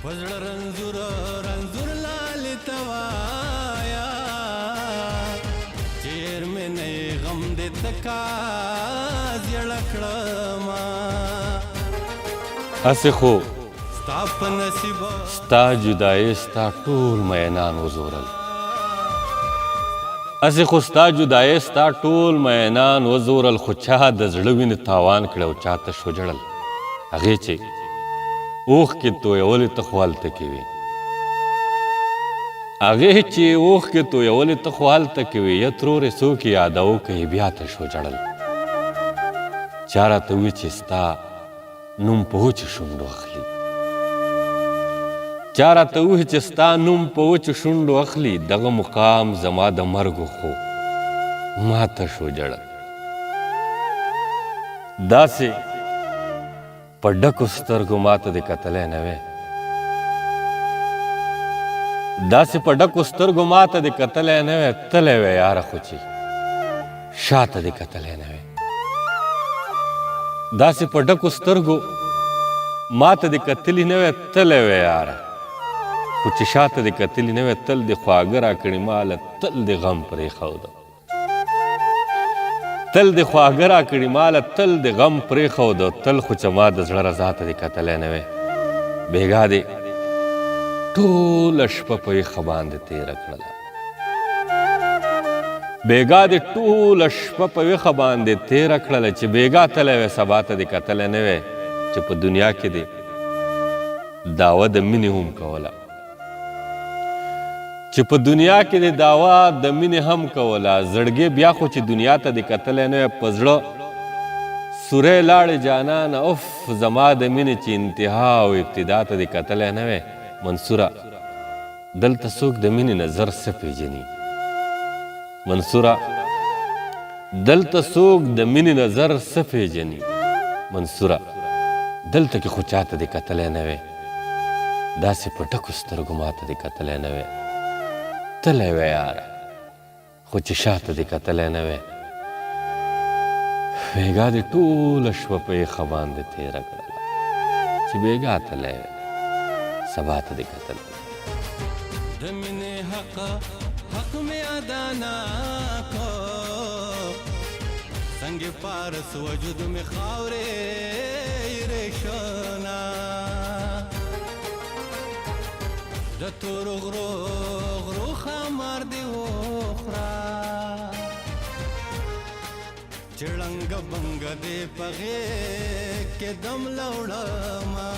پزړه رنځور رنځور لالې توایا چیر مې نه غم دې تکا زړه کړما هسې خو ستا په نصیب ستا جدایي ستا ټول مینان وزورل هسې خو ستا جدایي ستا ټول مینان وزورل خو چا د زړه وینې تاوان کړی او چا تش وجړل هغې چې اوښکې تویولې ته خو هلته کې وي هغې چې اوښکې تویولې ته خو هلته کې وي یا ترورې څوک یې یادوو که یې بیا تش وجړل چا راته ووي چې ستا نوم په وچو شونډو اخلي چا راته ووایي چې ستا نوم په وچو شونډو اخلي دغه مقام زما د مرګو خو ما تش وجړل داسې په ډکو سترګو ماته دې کتلی نه وی داسې په ډکو سترګو ماته دې کتلی نه وی تلی وی یاره خو چې شاته دې کتلی نه وی داسې په ډکو سترګو ماته دې کتلي نه وی تلی وی یاره خو چې شاته دې کتلي نه وی تل دې خواږه راکړې ماله تل دې غم پرېښوده تل دې خواږه راکړي ماله تل دې غم پرېښوده تل خو چې ما د زړه رضا ته دې کتلی نه وی بېګا دې ټوله شپه په یخه باندې تېره کړله بېګا دې ټوله شپه په یخه باندې تېره کړله چې بېګا تلی وی سبا ته دې کتلی نه وی چې په دنیا کې دې دعوه د مینې هم کوله چې په دنیا کې د دعوا د مینې هم کوله زړګې بیا خو چې دنیا ته دې کتلی نه وی په زړه سوری لاړې جانانه اف زما د مینې چې انتها او ابتدا ته دې کتلی نه وی منصوره دلته څوک د مینې نظر څه پیژني منصوره دلته څوک د مینې نظر څه پیژني منصوره دلته کې خو چاته دې کتلی نه وی داسې په ډکو سترګو ماته دې کتلی نه وی تلی وی یاره خو چې شاته دې کتلی نه وی بېګا دې ټوله شپه په یخه باندې تېره کړله چې بېګا تلی وی سبا ته دې کتلی د مینې حق مې ادا نه کو سنگ پارس وجود مې خاورې ریشنا د تورو غرو غرو خمار دې وخوره چړنګ بنګ دې په غېږ کې دم له وړمه